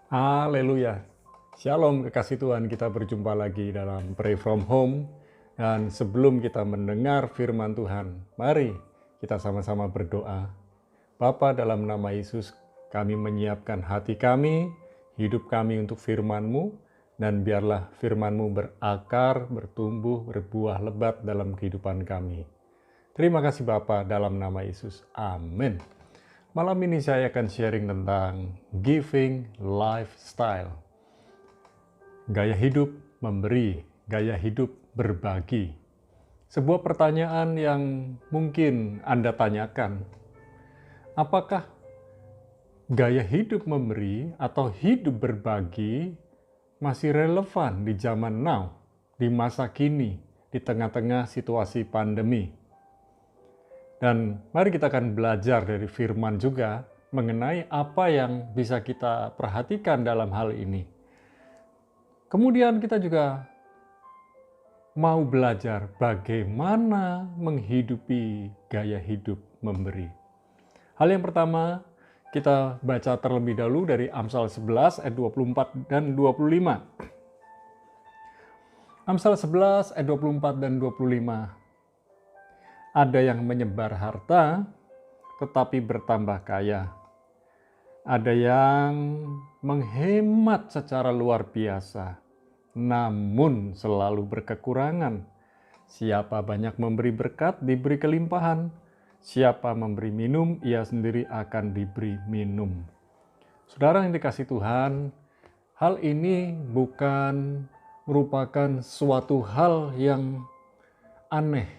Haleluya. Shalom kekasih Tuhan, kita berjumpa lagi dalam Pray From Home. Dan sebelum kita mendengar firman Tuhan, mari kita sama-sama berdoa. Bapa, dalam nama Yesus, kami menyiapkan hati kami, hidup kami untuk firman-Mu, dan biarlah firman-Mu berakar, bertumbuh, berbuah lebat dalam kehidupan kami. Terima kasih Bapa, dalam nama Yesus. Amin. Malam ini saya akan sharing tentang giving lifestyle. Gaya hidup memberi, gaya hidup berbagi. Sebuah pertanyaan yang mungkin Anda tanyakan, apakah gaya hidup memberi atau hidup berbagi masih relevan di zaman now, di masa kini, di tengah-tengah situasi pandemi? Dan mari kita akan belajar dari firman juga mengenai apa yang bisa kita perhatikan dalam hal ini. Kemudian kita juga mau belajar bagaimana menghidupi gaya hidup memberi. Hal yang pertama, kita baca terlebih dahulu dari Amsal 11 ayat 24 dan 25. Amsal 11 ayat 24 dan 25. Ada yang menyebar harta, tetapi bertambah kaya. Ada yang menghemat secara luar biasa, namun selalu berkekurangan. Siapa banyak memberi berkat, diberi kelimpahan. Siapa memberi minum, ia sendiri akan diberi minum. Saudara yang dikasihi Tuhan, hal ini bukan merupakan suatu hal yang aneh.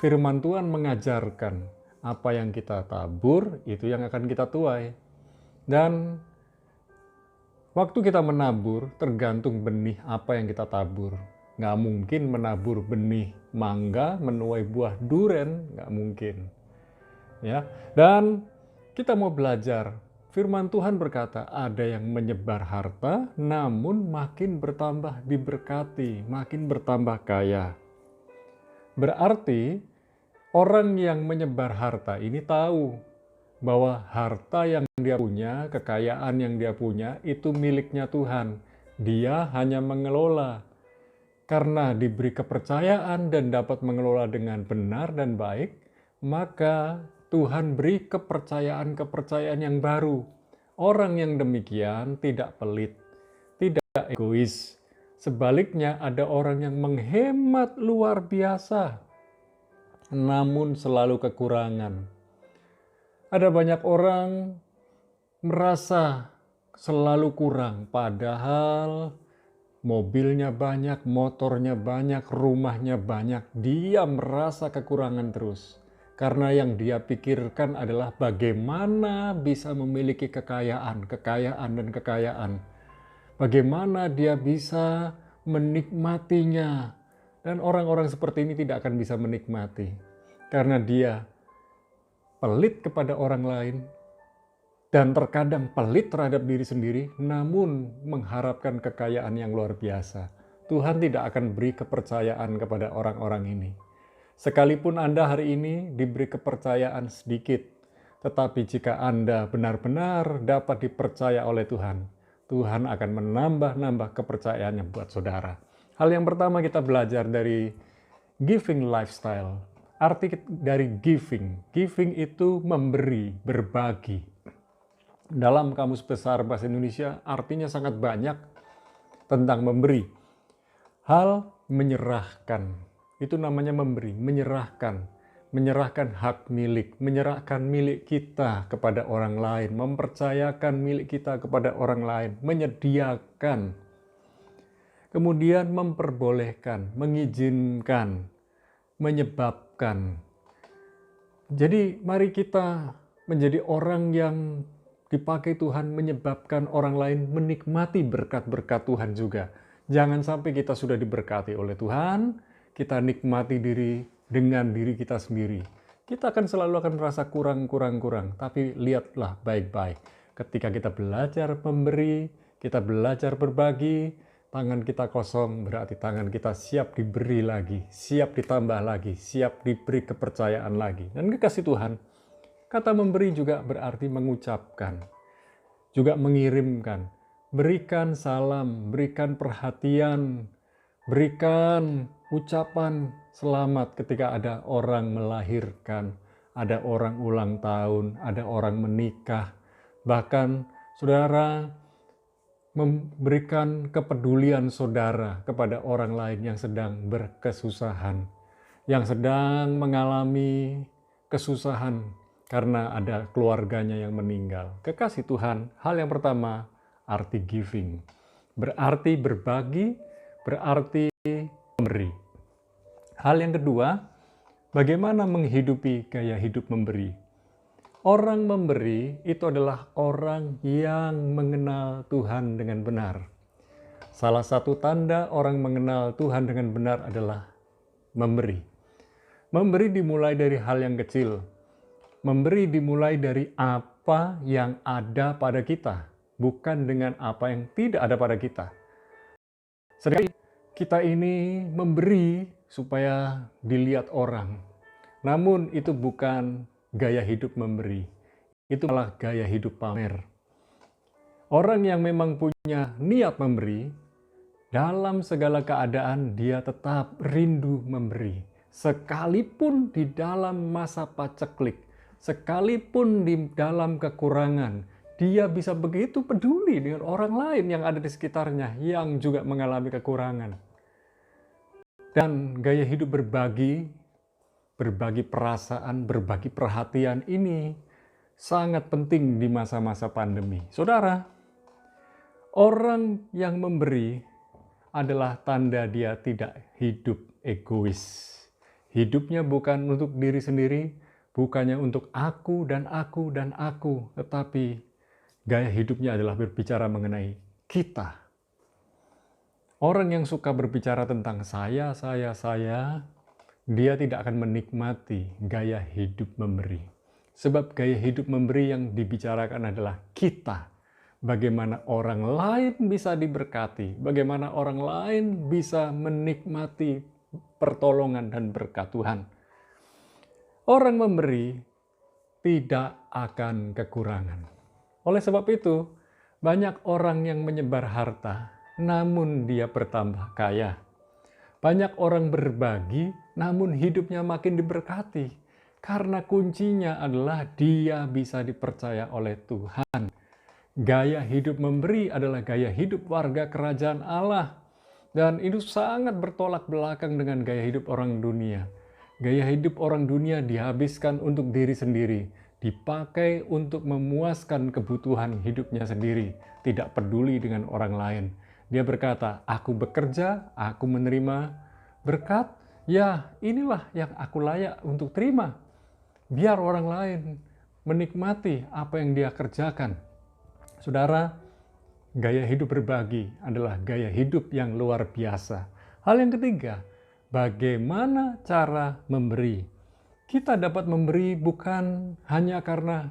Firman Tuhan mengajarkan apa yang kita tabur, itu yang akan kita tuai. Dan waktu kita menabur, tergantung benih apa yang kita tabur. Nggak mungkin menabur benih mangga, menuai buah duren, nggak mungkin. Ya, dan kita mau belajar. Firman Tuhan berkata, ada yang menyebar harta, namun makin bertambah diberkati, makin bertambah kaya. Berarti, orang yang menyebar harta ini tahu bahwa harta yang dia punya, kekayaan yang dia punya, itu miliknya Tuhan. Dia hanya mengelola. Karena diberi kepercayaan dan dapat mengelola dengan benar dan baik, maka Tuhan beri kepercayaan-kepercayaan yang baru. Orang yang demikian tidak pelit, tidak egois. Sebaliknya ada orang yang menghemat luar biasa, namun selalu kekurangan. Ada banyak orang merasa selalu kurang, padahal mobilnya banyak, motornya banyak, rumahnya banyak. Dia merasa kekurangan terus. Karena yang dia pikirkan adalah bagaimana bisa memiliki kekayaan dan kekayaan. Bagaimana dia bisa menikmatinya. Dan orang-orang seperti ini tidak akan bisa menikmati. Karena dia pelit kepada orang lain. Dan terkadang pelit terhadap diri sendiri. Namun mengharapkan kekayaan yang luar biasa. Tuhan tidak akan beri kepercayaan kepada orang-orang ini. Sekalipun Anda hari ini diberi kepercayaan sedikit. Tetapi jika Anda benar-benar dapat dipercaya oleh Tuhan. Tuhan akan menambah-nambah kepercayaannya buat saudara. Hal yang pertama kita belajar dari giving lifestyle. Arti dari giving. Giving itu memberi, berbagi. Dalam Kamus Besar Bahasa Indonesia artinya sangat banyak tentang memberi. Hal menyerahkan. Itu namanya memberi, menyerahkan. Menyerahkan hak milik, menyerahkan milik kita kepada orang lain, mempercayakan milik kita kepada orang lain, menyediakan. Kemudian memperbolehkan, mengizinkan, menyebabkan. Jadi mari kita menjadi orang yang dipakai Tuhan menyebabkan orang lain menikmati berkat-berkat Tuhan juga. Jangan sampai kita sudah diberkati oleh Tuhan, kita nikmati dengan diri kita sendiri. Kita akan merasa kurang. Tapi lihatlah baik-baik. Ketika kita belajar memberi, kita belajar berbagi, tangan kita kosong berarti tangan kita siap diberi lagi, siap ditambah lagi, siap diberi kepercayaan lagi. Dan kekasih Tuhan, kata memberi juga berarti mengucapkan. juga mengirimkan. Berikan salam, berikan perhatian, berikan ucapan selamat ketika ada orang melahirkan, ada orang ulang tahun, ada orang menikah. Bahkan saudara memberikan kepedulian saudara kepada orang lain yang sedang berkesusahan, yang sedang mengalami kesusahan karena ada keluarganya yang meninggal. Kekasih Tuhan, hal yang pertama, arti giving. Berarti berbagi, berarti memberi. Hal yang kedua, bagaimana menghidupi gaya hidup memberi. Orang memberi itu adalah orang yang mengenal Tuhan dengan benar. Salah satu tanda orang mengenal Tuhan dengan benar adalah memberi. Memberi dimulai dari hal yang kecil. Memberi dimulai dari apa yang ada pada kita, bukan dengan apa yang tidak ada pada kita. Seringkali kita ini memberi supaya dilihat orang. Namun itu bukan gaya hidup memberi. Itu malah gaya hidup pamer. Orang yang memang punya niat memberi, dalam segala keadaan dia tetap rindu memberi. Sekalipun di dalam masa paceklik, sekalipun di dalam kekurangan, dia bisa begitu peduli dengan orang lain yang ada di sekitarnya yang juga mengalami kekurangan. Dan gaya hidup berbagi perasaan, berbagi perhatian ini sangat penting di masa-masa pandemi. Saudara, orang yang memberi adalah tanda dia tidak hidup egois. Hidupnya bukan untuk diri sendiri, bukannya untuk aku dan aku dan aku, tetapi gaya hidupnya adalah berbicara mengenai kita. Orang yang suka berbicara tentang saya, dia tidak akan menikmati gaya hidup memberi. Sebab gaya hidup memberi yang dibicarakan adalah kita. Bagaimana orang lain bisa diberkati, bagaimana orang lain bisa menikmati pertolongan dan berkat Tuhan. Orang memberi tidak akan kekurangan. Oleh sebab itu, banyak orang yang menyebar harta, namun dia bertambah kaya. Banyak orang berbagi, namun hidupnya makin diberkati. Karena kuncinya adalah dia bisa dipercaya oleh Tuhan. Gaya hidup memberi adalah gaya hidup warga kerajaan Allah. Dan itu sangat bertolak belakang dengan gaya hidup orang dunia. Gaya hidup orang dunia dihabiskan untuk diri sendiri. Dipakai untuk memuaskan kebutuhan hidupnya sendiri. Tidak peduli dengan orang lain. Dia berkata, aku bekerja, aku menerima berkat, ya inilah yang aku layak untuk terima. Biar orang lain menikmati apa yang dia kerjakan. Saudara, gaya hidup berbagi adalah gaya hidup yang luar biasa. Hal yang ketiga, bagaimana cara memberi. Kita dapat memberi bukan hanya karena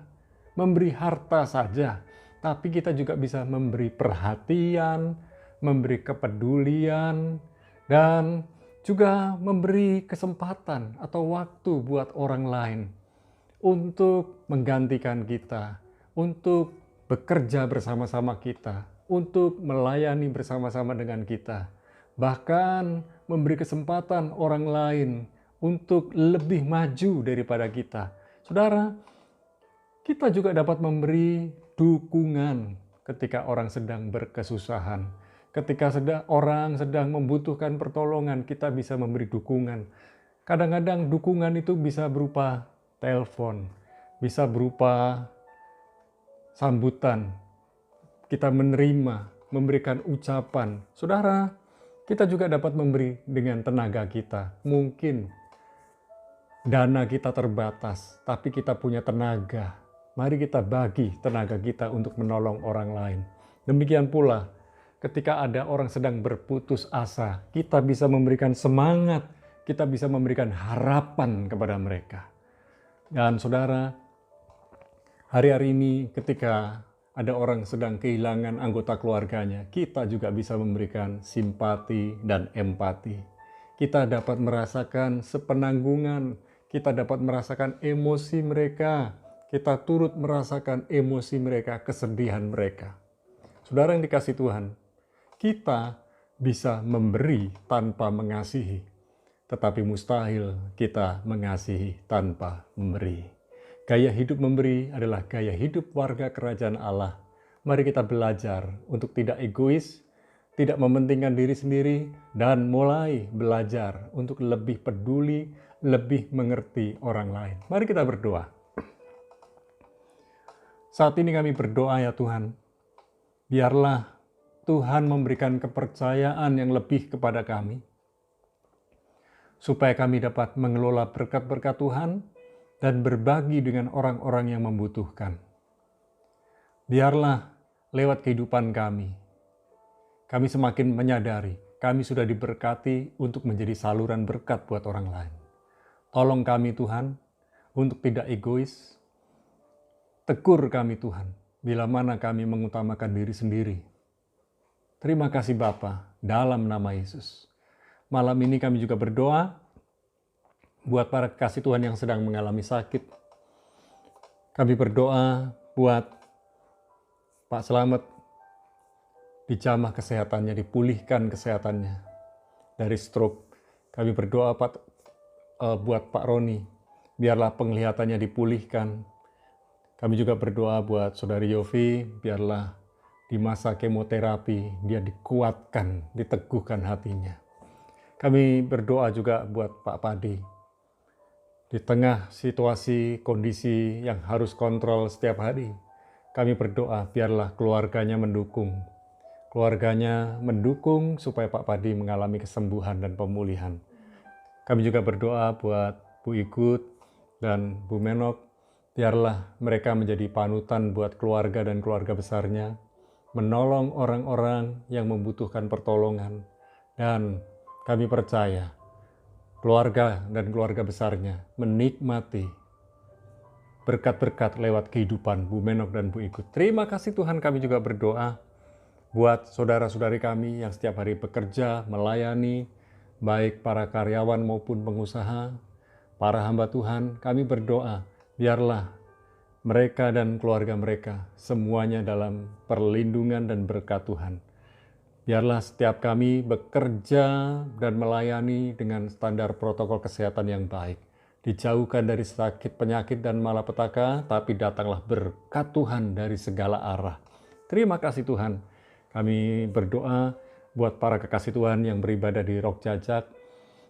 memberi harta saja, tapi kita juga bisa memberi perhatian, memberi kepedulian, dan juga memberi kesempatan atau waktu buat orang lain untuk menggantikan kita, untuk bekerja bersama-sama kita, untuk melayani bersama-sama dengan kita, bahkan memberi kesempatan orang lain untuk lebih maju daripada kita. Saudara, kita juga dapat memberi dukungan ketika orang sedang berkesusahan. Ketika orang sedang membutuhkan pertolongan, kita bisa memberi dukungan. Kadang-kadang dukungan itu bisa berupa telepon, bisa berupa sambutan. Kita menerima, memberikan ucapan. Saudara, kita juga dapat memberi dengan tenaga kita. Mungkin dana kita terbatas, tapi kita punya tenaga. Mari kita bagi tenaga kita untuk menolong orang lain. Demikian pula, ketika ada orang sedang berputus asa, kita bisa memberikan semangat, kita bisa memberikan harapan kepada mereka. Dan saudara, hari-hari ini ketika ada orang sedang kehilangan anggota keluarganya, kita juga bisa memberikan simpati dan empati. Kita dapat merasakan sepenanggungan, kita dapat merasakan emosi mereka, kita turut merasakan emosi mereka, kesedihan mereka. Saudara yang dikasih Tuhan, kita bisa memberi tanpa mengasihi, tetapi mustahil kita mengasihi tanpa memberi. Gaya hidup memberi adalah gaya hidup warga kerajaan Allah. Mari kita belajar untuk tidak egois, tidak mementingkan diri sendiri, dan mulai belajar untuk lebih peduli, lebih mengerti orang lain. Mari kita berdoa. Saat ini kami berdoa ya Tuhan, biarlah Tuhan memberikan kepercayaan yang lebih kepada kami, supaya kami dapat mengelola berkat-berkat Tuhan dan berbagi dengan orang-orang yang membutuhkan. Biarlah lewat kehidupan kami semakin menyadari kami sudah diberkati untuk menjadi saluran berkat buat orang lain. Tolong kami Tuhan untuk tidak egois. Tegur kami Tuhan bila mana kami mengutamakan diri sendiri. Terima kasih Bapa, dalam nama Yesus. Malam ini kami juga berdoa buat para kekasih Tuhan yang sedang mengalami sakit. Kami berdoa buat Pak Slamet, dijamah kesehatannya, dipulihkan kesehatannya dari stroke. Kami berdoa buat Pak Roni, biarlah penglihatannya dipulihkan. Kami juga berdoa buat Saudari Yofi, biarlah di masa kemoterapi dia dikuatkan, diteguhkan hatinya. Kami berdoa juga buat Pak Padi. Di tengah situasi, kondisi yang harus kontrol setiap hari, kami berdoa biarlah keluarganya mendukung. Keluarganya mendukung supaya Pak Padi mengalami kesembuhan dan pemulihan. Kami juga berdoa buat Bu Igut dan Bu Menok, biarlah mereka menjadi panutan buat keluarga dan keluarga besarnya, menolong orang-orang yang membutuhkan pertolongan. Dan kami percaya keluarga dan keluarga besarnya menikmati berkat-berkat lewat kehidupan Bu Menok dan Bu Igut. Terima kasih Tuhan. Kami juga berdoa buat saudara-saudari kami yang setiap hari bekerja, melayani, baik para karyawan maupun pengusaha, para hamba Tuhan. Kami berdoa biarlah mereka dan keluarga mereka semuanya dalam perlindungan dan berkat Tuhan. Biarlah setiap kami bekerja dan melayani dengan standar protokol kesehatan yang baik. Dijauhkan dari sakit, penyakit, dan malapetaka, tapi datanglah berkat Tuhan dari segala arah. Terima kasih Tuhan. Kami berdoa buat para kekasih Tuhan yang beribadah di Rok Jajak.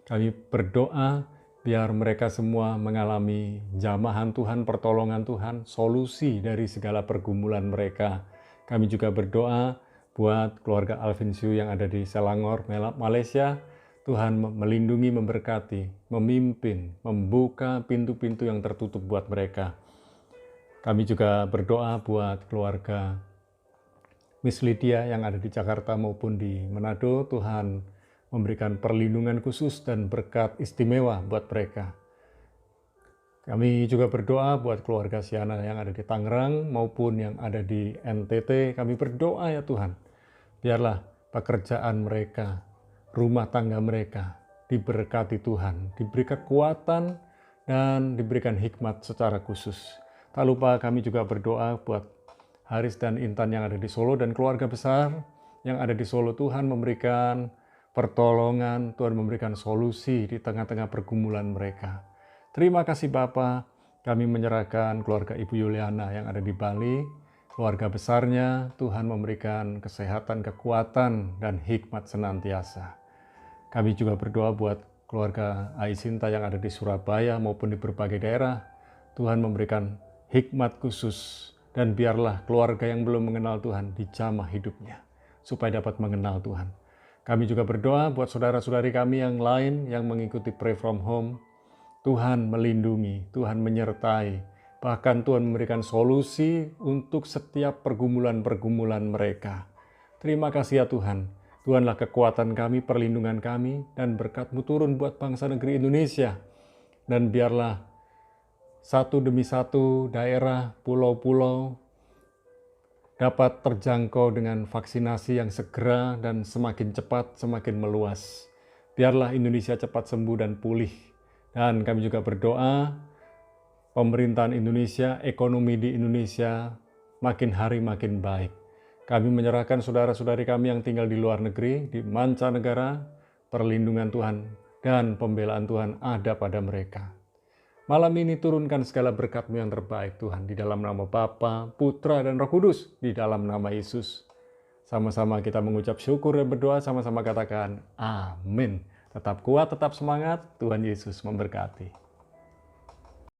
Kami berdoa biar mereka semua mengalami jamahan Tuhan, pertolongan Tuhan, solusi dari segala pergumulan mereka. Kami juga berdoa buat keluarga Alvin Siu yang ada di Selangor, Malaysia. Tuhan melindungi, memberkati, memimpin, membuka pintu-pintu yang tertutup buat mereka. Kami juga berdoa buat keluarga Miss Lydia yang ada di Jakarta maupun di Manado. Tuhan memberikan perlindungan khusus dan berkat istimewa buat mereka. Kami juga berdoa buat keluarga Siana yang ada di Tangerang maupun yang ada di NTT. Kami berdoa ya Tuhan, biarlah pekerjaan mereka, rumah tangga mereka diberkati Tuhan, diberi kekuatan dan diberikan hikmat secara khusus. Tak lupa kami juga berdoa buat Haris dan Intan yang ada di Solo dan keluarga besar yang ada di Solo. Tuhan memberikan pertolongan, Tuhan memberikan solusi di tengah-tengah pergumulan mereka. Terima kasih Bapa, kami menyerahkan keluarga Ibu Yuliana yang ada di Bali, keluarga besarnya, Tuhan memberikan kesehatan, kekuatan, dan hikmat senantiasa. Kami juga berdoa buat keluarga Aisinta yang ada di Surabaya maupun di berbagai daerah. Tuhan memberikan hikmat khusus, dan biarlah keluarga yang belum mengenal Tuhan dijamah hidupnya, supaya dapat mengenal Tuhan. Kami juga berdoa buat saudara-saudari kami yang lain yang mengikuti Pray From Home. Tuhan melindungi, Tuhan menyertai, bahkan Tuhan memberikan solusi untuk setiap pergumulan-pergumulan mereka. Terima kasih ya Tuhan. Tuhanlah kekuatan kami, perlindungan kami, dan berkat-Mu turun buat bangsa negeri Indonesia. Dan biarlah satu demi satu daerah, pulau-pulau dapat terjangkau dengan vaksinasi yang segera dan semakin cepat, semakin meluas. Biarlah Indonesia cepat sembuh dan pulih. Dan kami juga berdoa, pemerintahan Indonesia, ekonomi di Indonesia makin hari makin baik. Kami menyerahkan saudara-saudari kami yang tinggal di luar negeri, di mancanegara, perlindungan Tuhan dan pembelaan Tuhan ada pada mereka. Malam ini turunkan segala berkat-Mu yang terbaik Tuhan, di dalam nama Bapa, Putra, dan Roh Kudus, di dalam nama Yesus. Sama-sama kita mengucap syukur dan berdoa, sama-sama katakan amin. Tetap kuat, tetap semangat, Tuhan Yesus memberkati.